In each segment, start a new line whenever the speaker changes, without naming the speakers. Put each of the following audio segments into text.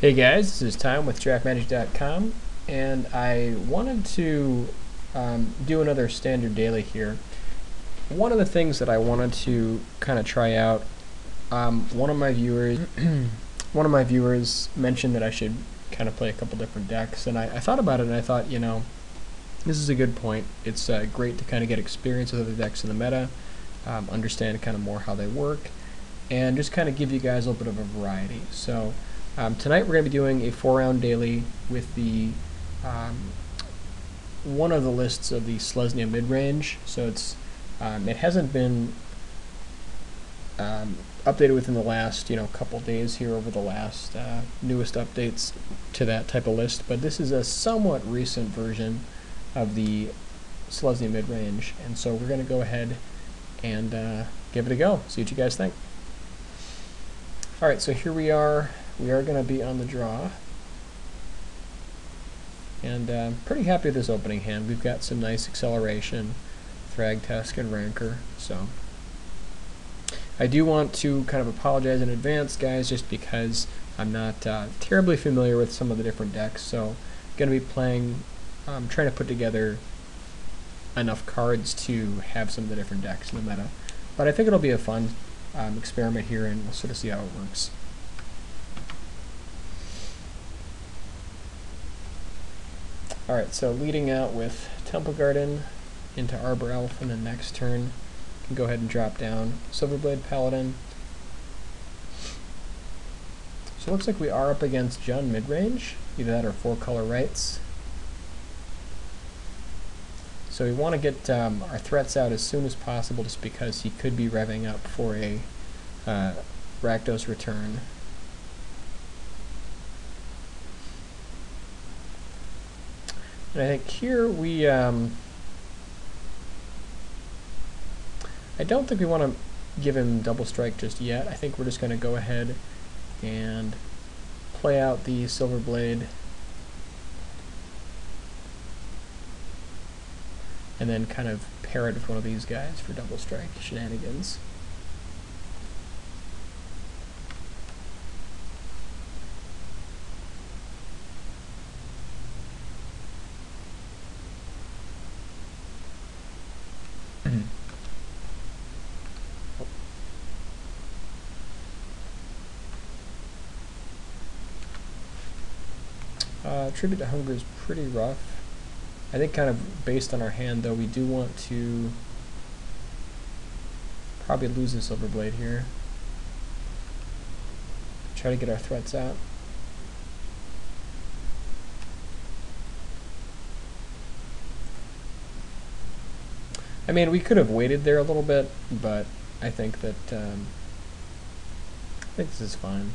Hey guys, this is Tom with draftmagic.com, and I wanted to do another standard daily here. One of the things that I wanted to kind of try out, one of my viewers mentioned that I should kind of play a couple different decks, and I thought about it and I thought, you know, this is a good point. It's great to kind of get experience with other decks in the meta, understand kind of more how they work, and just kind of give you guys a little bit of a variety. So tonight we're going to be doing a 4-round daily with the one of the lists of the Selesnya Midrange. So it's it hasn't been updated within the last couple days here over the last newest updates to that type of list, but this is a somewhat recent version of the Selesnya Midrange, and so we're going to go ahead and give it a go, see what you guys think. Alright, so here we are. We are going to be on the draw, and pretty happy with this opening hand. We've got some nice acceleration, Thragtusk, and Rancor. So I do want to kind of apologize in advance, guys, just because I'm not terribly familiar with some of the different decks. So I'm going to be playing, trying to put together enough cards to have some of the different decks in the meta. But I think it'll be a fun experiment here, and we'll sort of see how it works. Alright, so leading out with Temple Garden into Arbor Elf, and then next turn can go ahead and drop down Silverblade Paladin. So it looks like we are up against Jund Midrange, either that or 4-color rights. So we want to get our threats out as soon as possible, just because he could be revving up for a Rakdos return. And I think here we, I don't think we want to give him double strike just yet. I think we're just going to go ahead and play out the Silverblade, and then kind of pair it with one of these guys for double strike shenanigans. Tribute to Hunger is pretty rough. I think kind of based on our hand, though, we do want to probably lose the Silverblade here. Try to get our threats out. I mean, we could have waited there a little bit, but I think that I think this is fine.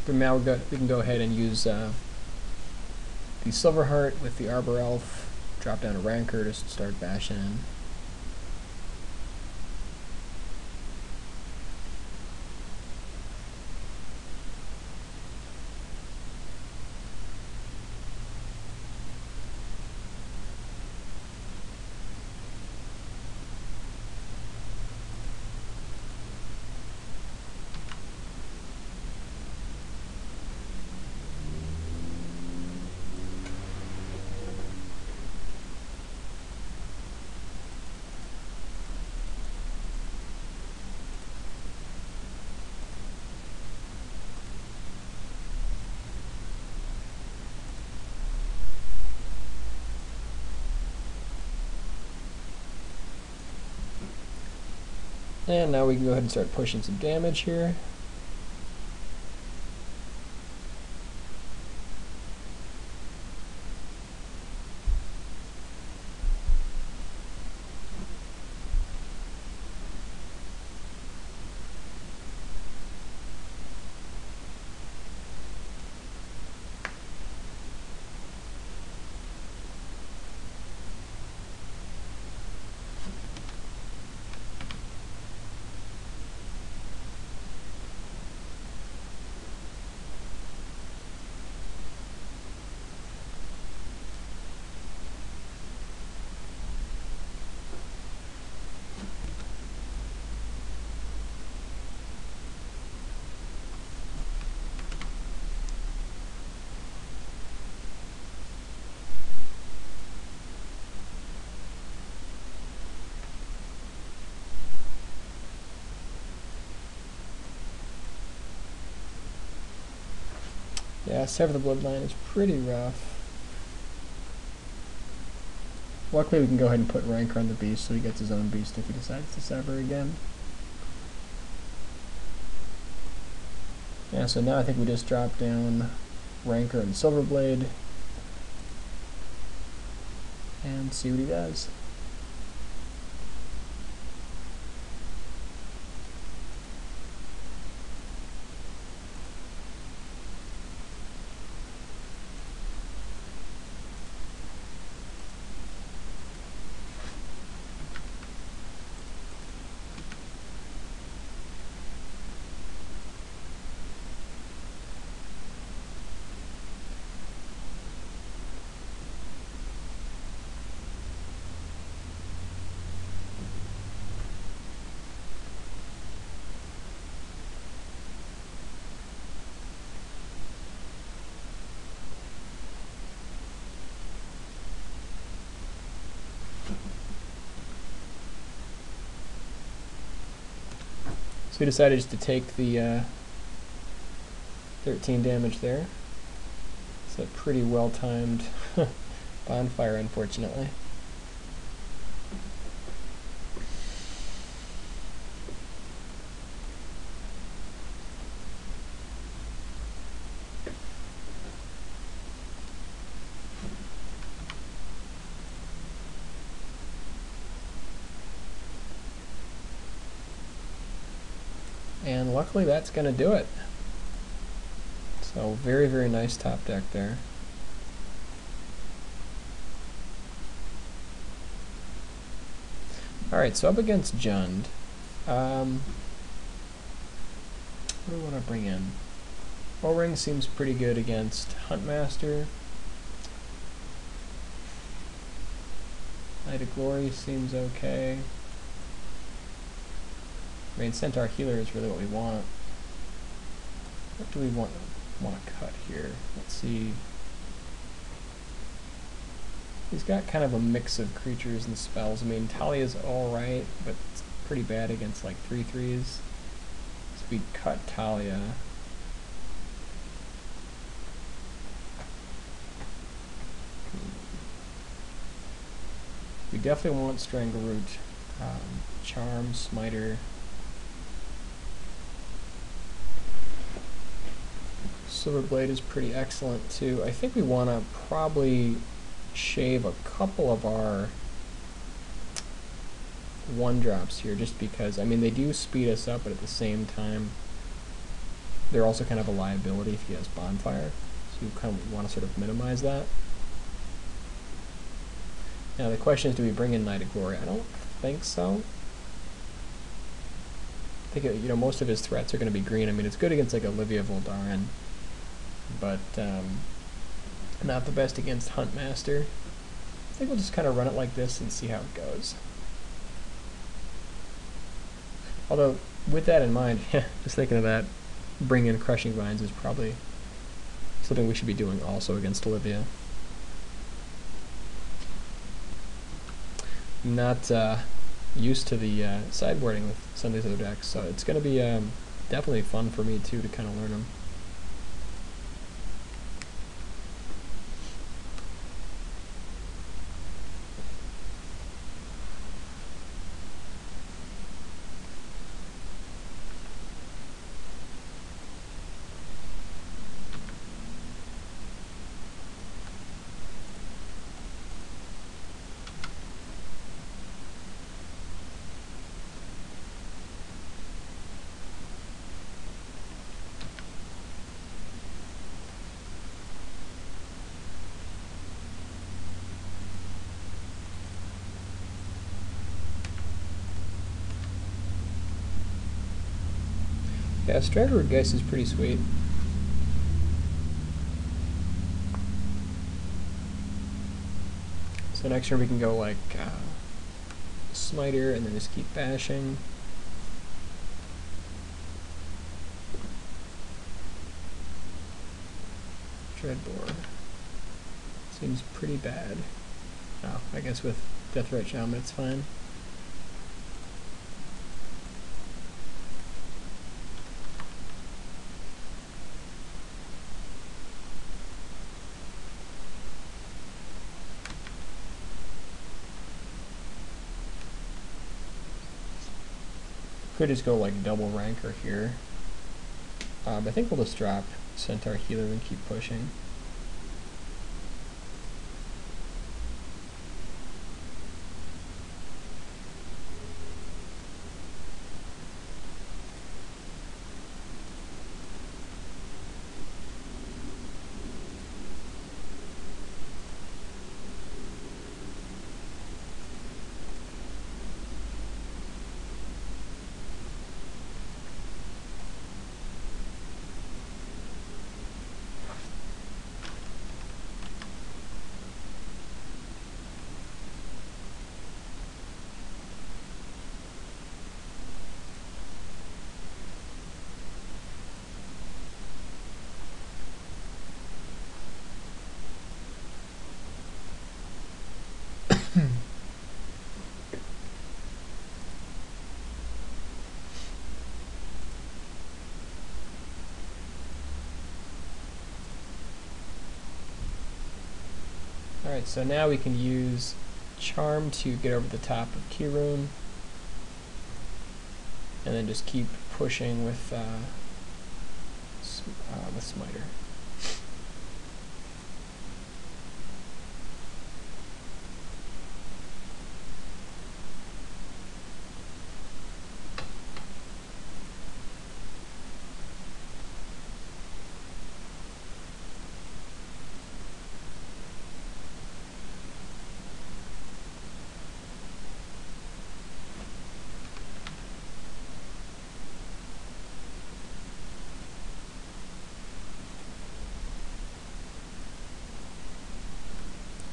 But now we can go ahead and use the Silverheart with the Arbor Elf, drop down a Rancor to start bashing in. And now we can go ahead and start pushing some damage here. Yeah, Sever the Bloodline is pretty rough. Luckily we can go ahead and put Rancor on the beast so he gets his own beast if he decides to sever again. Yeah, so now I think we just drop down Rancor and Silverblade and see what he does. So we decided just to take the 13 damage there. It's a pretty well-timed bonfire, unfortunately. And luckily that's going to do it. So very, very nice top deck there. Alright, so up against Jund. What do we want to bring in? O-Ring seems pretty good against Huntmaster. Knight of Glory seems okay. I mean, Centaur Healer is really what we want. What do we want to cut here? Let's see. He's got kind of a mix of creatures and spells. I mean, Talia's alright, but it's pretty bad against like 3/3s. So we cut Talia. We definitely want Strangleroot, Charm, Smiter. Silverblade is pretty excellent too. I think we want to probably shave a couple of our 1-drops here just because, I mean, they do speed us up, but at the same time they're also kind of a liability if he has Bonfire, so you kind of want to sort of minimize that. Now the question is, do we bring in Knight of Glory? I don't think so. I think, you know, most of his threats are going to be green. I mean, it's good against like Olivia Voldaren, but not the best against Huntmaster. I think we'll just kind of run it like this and see how it goes. Although, with that in mind, just thinking of that, bring in Crushing Vines is probably something we should be doing also against Olivia. I'm not used to the sideboarding with some of these other decks, so it's going to be definitely fun for me too to kind of learn them. Yeah, Strangleroot Geist is pretty sweet. So next turn we can go like Smiter and then just keep bashing. Dreadbore seems pretty bad. Oh, I guess with Deathrite Shaman it's fine. Could just go like double ranker here. But I think we'll just drop Centaur Healer and keep pushing. Alright, so now we can use Charm to get over the top of Key Rune, and then just keep pushing with Smiter.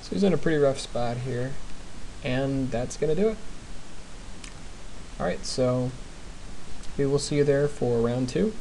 So he's in a pretty rough spot here, and that's going to do it. Alright, so we will see you there for round 2.